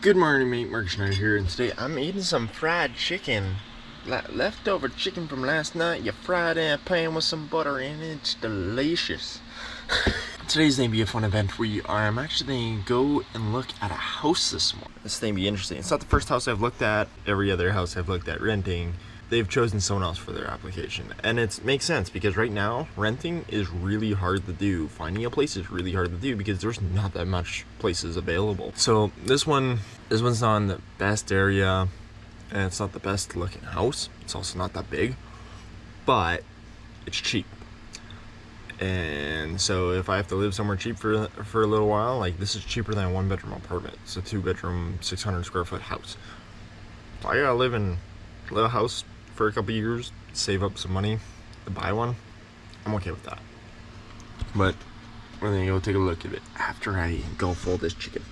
Good morning, mate. Mark Schneider here, and today I'm eating some fried chicken. Leftover chicken from last night. You fried in a pan with some butter in it. It's delicious. Today's going to be a fun event. I'm actually going to go and look at a house this morning. This is going to be interesting. It's not the first house I've looked at. Every other house I've looked at renting, they've chosen someone else for their application. And it makes sense because right now, renting is really hard to do. Finding a place is really hard to do because there's not that much places available. So this one's not in the best area, and it's not the best looking house. It's also not that big, but it's cheap. And so if I have to live somewhere cheap for a little while, like this is cheaper than a 1-bedroom apartment. It's a 2-bedroom, 600 square foot house. If I gotta live in a little house for a couple years, save up some money to buy one, I'm okay with that. But we're gonna go take a look at it after I gulp all this chicken.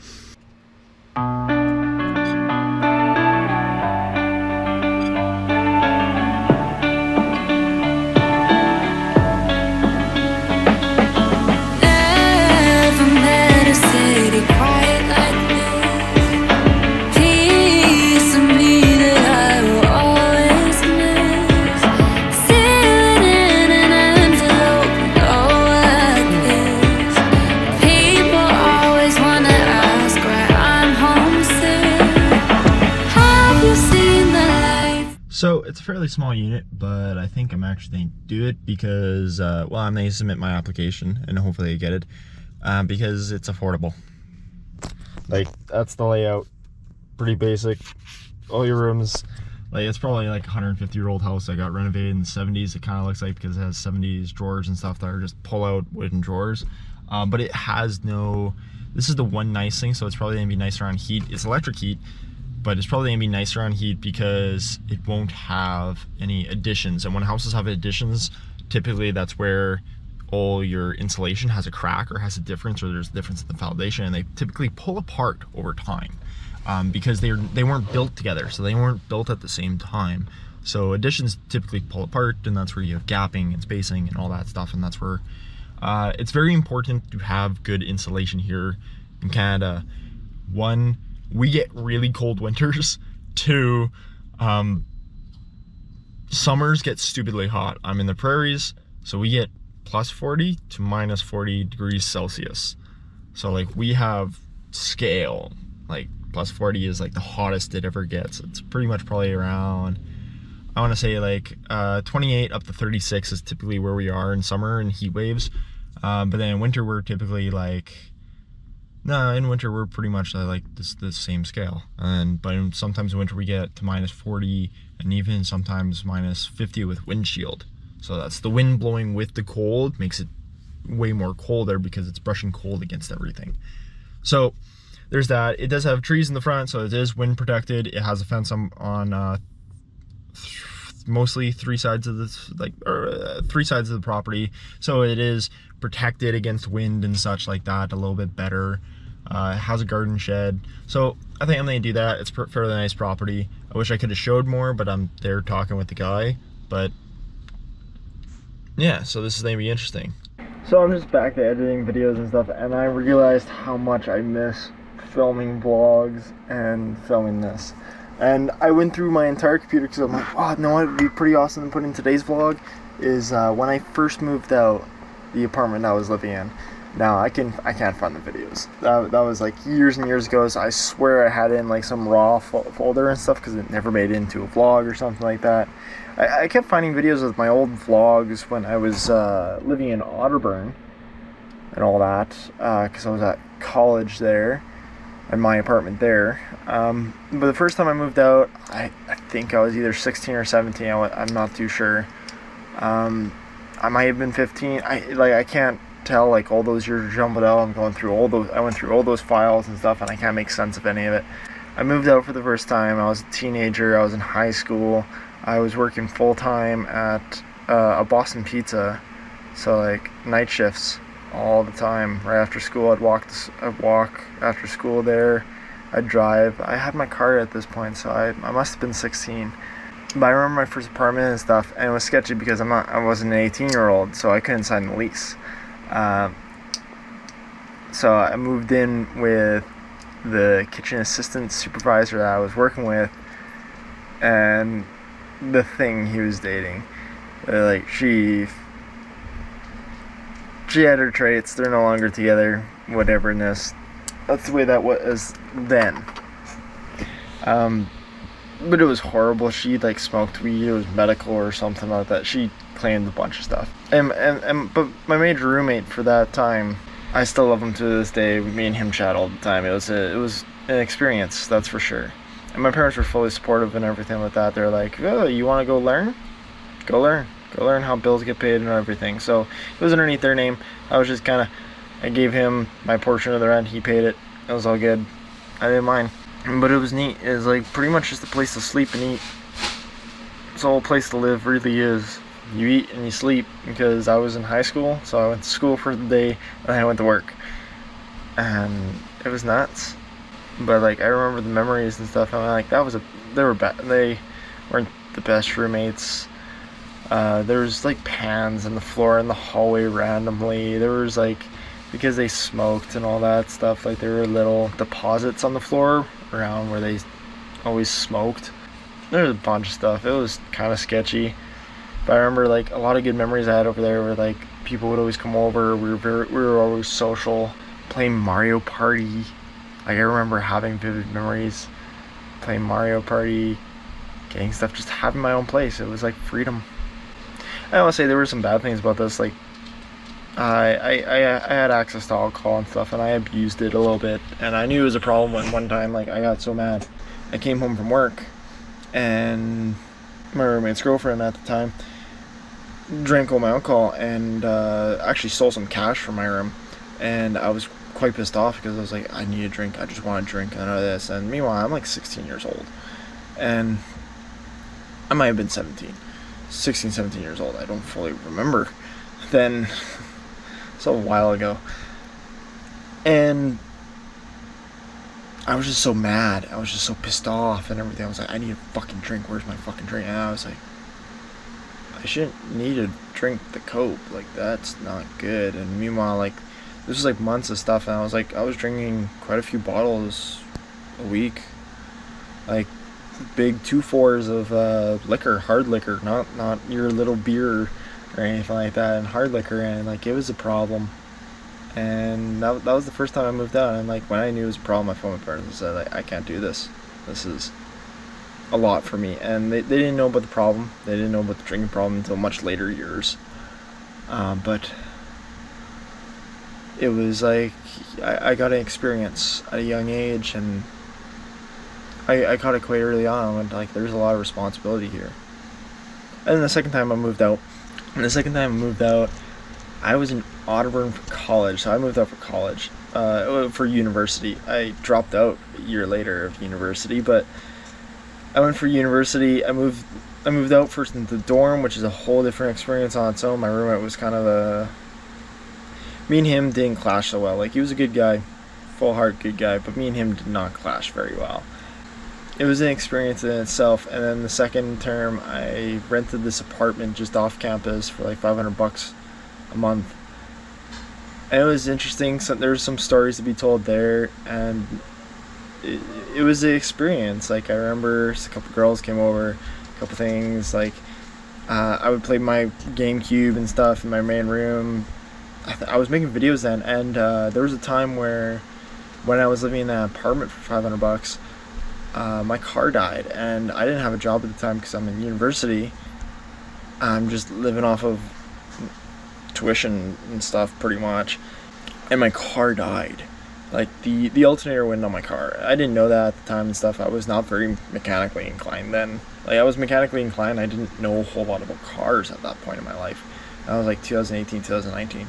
So it's a fairly small unit, but I think I'm actually going to do it because, well, I'm going to submit my application and hopefully I get it because it's affordable. Like, that's the layout. Pretty basic. All your rooms. Like, it's probably like a 150-year-old house that got renovated in the 70s. It kind of looks like because it has 70s drawers and stuff that are just pull-out wooden drawers. But it has no... This is the one nice thing, so it's probably going to be nicer on heat. It's electric heat. But it's probably going to be nicer on heat because it won't have any additions. And when houses have additions, typically that's where all your insulation has a crack or has a difference, or there's a difference in the foundation, and they typically pull apart over time because they weren't built together, so they weren't built at the same time. So additions typically pull apart, and that's where you have gapping and spacing and all that stuff, and that's where it's very important to have good insulation here in Canada. One, we get really cold winters. 2, summers get stupidly hot. I'm in the prairies, so we get plus 40 to minus 40 degrees Celsius. So like we have scale, like plus 40 is like the hottest it ever gets. It's pretty much probably around, I want to say like 28 up to 36 is typically where we are in summer and heat waves. But then in winter we're typically like, no, in winter we're pretty much like the same scale, but sometimes in winter we get to minus 40 and even sometimes minus 50 with windshield. So that's the wind blowing with the cold, makes it way more colder because it's brushing cold against everything. So there's that. It does have trees in the front, so it is wind protected. It has a fence on mostly 3 sides of this, like 3 sides of the property, so it is protected against wind and such like that a little bit better. It has a garden shed, so I think I'm gonna do that. It's a fairly nice property. I wish I could have showed more, but I'm there talking with the guy. But yeah, so this is gonna be interesting. So I'm just back to editing videos and stuff, and I realized how much I miss filming vlogs and filming this. And I went through my entire computer because I'm like, oh, you know what would be pretty awesome to put in today's vlog is when I first moved out the apartment I was living in. Now I can't find the videos. That was like years and years ago, so I swear I had it in like some raw folder and stuff because it never made it into a vlog or something like that. I kept finding videos of my old vlogs when I was living in Otterburn and all that because I was at college there and my apartment there. But the first time I moved out, I think I was either 16 or 17. I'm not too sure. I might have been 15. I can't tell, like all those years jumbled out. I went through all those files and stuff, and I can't make sense of any of it. I moved out for the first time. I was a teenager. I was in high school. I was working full time at a Boston Pizza, so like night shifts all the time. Right after school, I'd walk after school there. I'd drive. I had my car at this point, so I must have been 16. But I remember my first apartment and stuff, and it was sketchy because I wasn't an 18-year-old, so I couldn't sign the lease. So I moved in with the kitchen assistant supervisor that I was working with and the thing he was dating. Like, she had her traits, they're no longer together, whateverness. That's the way that was then. But it was horrible. She like smoked weed, it was medical or something like that. She claimed a bunch of stuff. But my major roommate for that time, I still love him to this day. Me and him chat all the time. It was an experience, that's for sure. And my parents were fully supportive and everything like that. They're like, oh, you want to go learn? Go learn. Go learn how bills get paid and everything. So it was underneath their name. I was just I gave him my portion of the rent. He paid it. It was all good. I didn't mind. But it was neat. It was like pretty much just a place to sleep and eat. It's all a place to live, really is. You eat and you sleep, because I was in high school, so I went to school for the day and then I went to work. And it was nuts. But like, I remember the memories and stuff, and I'm like, they weren't the best roommates. There was like pans on the floor in the hallway randomly. There was like, because they smoked and all that stuff, like there were little deposits on the floor around where they always smoked. There was a bunch of stuff. It was kind of sketchy. But I remember like a lot of good memories I had over there where like people would always come over. We were always social, playing Mario Party. Like I remember having vivid memories playing Mario Party, getting stuff, just having my own place. It was like freedom. I want to say there were some bad things about this. Like I had access to alcohol and stuff, and I abused it a little bit. And I knew it was a problem when one time, like, I got so mad. I came home from work, and my roommate's girlfriend at the time drank all my alcohol and actually stole some cash from my room. And I was quite pissed off because I was like, I need a drink. I just want a drink. None of this. And meanwhile, I'm like 16 years old, and I might have been 16, 17 years old. I don't fully remember then. So a while ago. And I was just so mad. I was just so pissed off and everything. I was like, I need a fucking drink. Where's my fucking drink? And I was like, I shouldn't need to drink the coke. Like, that's not good. And meanwhile, like, this was like months of stuff, and I was like, I was drinking quite a few bottles a week. Like, big 2-4s of liquor, hard liquor, not your little beer or anything like that, and hard liquor, and like, it was a problem. And that was the first time I moved out, and like, when I knew it was a problem, I phoned my parents and said, like, I can't do this. This is a lot for me. And they didn't know about the problem. They didn't know about the drinking problem until much later years. But it was like, I got an experience at a young age, and I caught it quite early on. I went like, there's a lot of responsibility here. And then the second time I moved out, I was in Audubon for college. So I moved out for college, for university. I dropped out a year later of university, but I went for university. I moved out first into the dorm, which is a whole different experience on its own. My roommate was kind of me and him didn't clash so well. Like, he was a good guy, full heart good guy, but me and him did not clash very well. It was an experience in itself. And then the second term, I rented this apartment just off campus for like $500 a month. And it was interesting. So there's some stories to be told there, and it was an experience. Like, I remember a couple girls came over, a couple things. Like, I would play my GameCube and stuff in my main room. I was making videos then, and there was a time where, when I was living in an apartment for $500, my car died, and I didn't have a job at the time because I'm in university. I'm just living off of tuition and stuff, pretty much. And my car died. Like, the alternator went on my car. I didn't know that at the time and stuff. I was not very mechanically inclined then. Like, I was mechanically inclined. I didn't know a whole lot about cars at that point in my life. That was like 2018, 2019.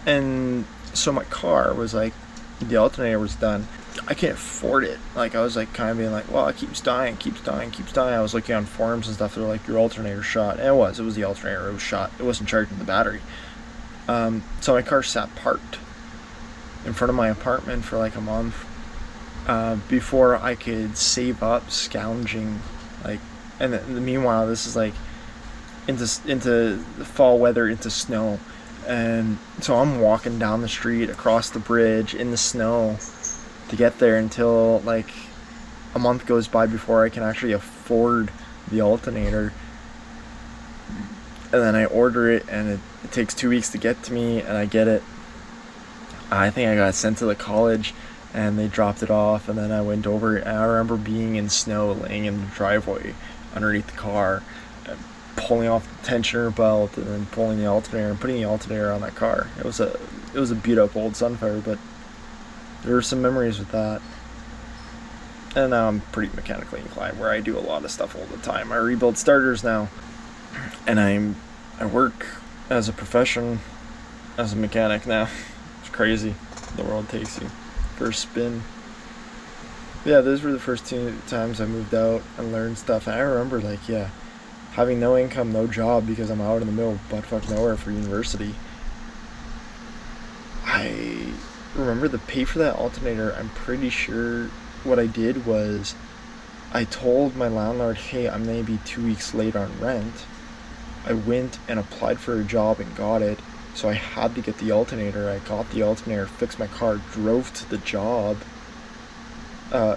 And so my car was like, the alternator was done. I can't afford it. Like, I was like kind of being like, well, it keeps dying. I was looking on forums and stuff. They're like, your alternator shot. And it was the alternator. It was shot. It wasn't charging the battery. So my car sat parked in front of my apartment for like a month, before I could save up scrounging. Like, and meanwhile, this is like into fall weather, into snow, And so I'm walking down the street, across the bridge, in the snow to get there until like a month goes by before I can actually afford the alternator. And then I order it, and it takes 2 weeks to get to me, and I get it. I think I got sent to the college, and they dropped it off, and then I went over it, and I remember being in snow, laying in the driveway underneath the car, pulling off the tensioner belt, and then pulling the alternator and putting the alternator on that car. It was a beat up old Sunfire, but there were some memories with that. And now I'm pretty mechanically inclined, where I do a lot of stuff all the time. I rebuild starters now, and I work as a profession as a mechanic now. It's crazy. The world takes you for a spin. Yeah, those were the first 2 times I moved out and learned stuff. And I remember, like, having no income, no job, because I'm out in the middle of buttfuck nowhere for university. I remember the pay for that alternator. I'm pretty sure what I did was I told my landlord, hey, I'm going to be 2 weeks late on rent. I went and applied for a job and got it, so I had to get the alternator. I got the alternator, fixed my car, drove to the job.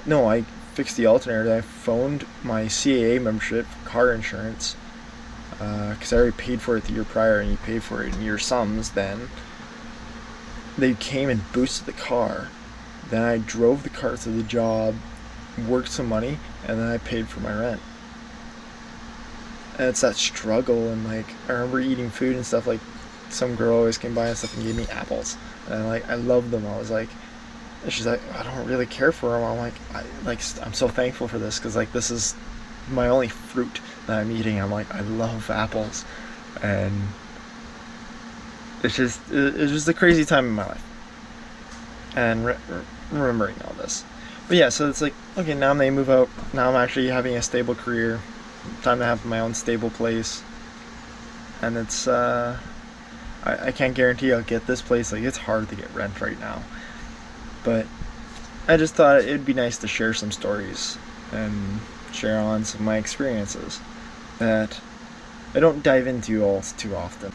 No, I fixed the alternator. Then I phoned my CAA membership for car insurance, because I already paid for it the year prior, and you pay for it in year sums then. They came and boosted the car. Then I drove the car to the job, worked some money, and then I paid for my rent. And it's that struggle, and like I remember eating food and stuff, like some girl always came by and stuff and gave me apples, and I loved them. I was like, and she's like, I don't really care for them. I'm like, I'm so thankful for this, because like this is my only fruit that I'm eating. I'm like, I love apples, and it's just a crazy time in my life, and remembering all this. But yeah, so it's like, okay, now they move out. Now I'm actually having a stable career. Time to have my own stable place. And it's I can't guarantee I'll get this place. Like, it's hard to get rent right now. But I just thought it'd be nice to share some stories and share on some of my experiences that I don't dive into all too often.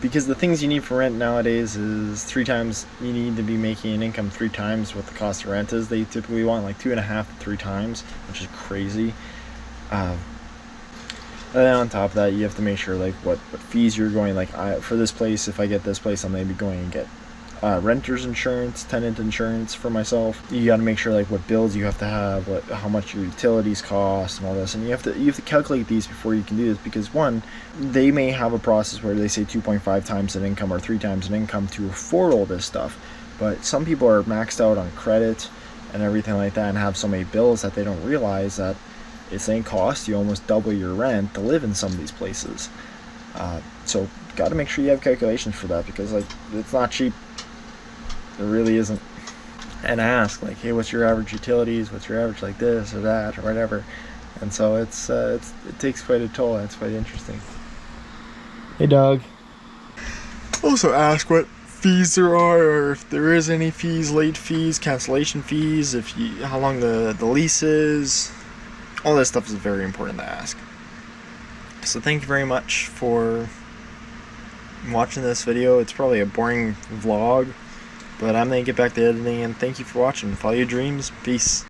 Because the things you need for rent nowadays is 3 times, you need to be making an income 3 times what the cost of rent is. They typically want like 2.5 to 3 times, which is crazy. And then on top of that, you have to make sure like what fees you're going, like for this place, if I get this place, I'm maybe going and get renter's insurance, tenant insurance for myself. You got to make sure like what bills you have to have, how much your utilities cost, and all this. And you have to calculate these before you can do this, because one, they may have a process where they say 2.5 times an income or 3 times an income to afford all this stuff. But some people are maxed out on credit and everything like that, and have so many bills that they don't realize that it's going to cost you almost double your rent to live in some of these places. So got to make sure you have calculations for that, because like it's not cheap. It really isn't. And ask like, hey, what's your average utilities? What's your average like this or that or whatever? And so it takes quite a toll. And it's quite interesting. Hey, dog. Also ask what fees there are, or if there is any fees, late fees, cancellation fees, how long the lease is. All this stuff is very important to ask. So thank you very much for watching this video. It's probably a boring vlog, but I'm going to get back to editing, and thank you for watching. Follow your dreams. Peace.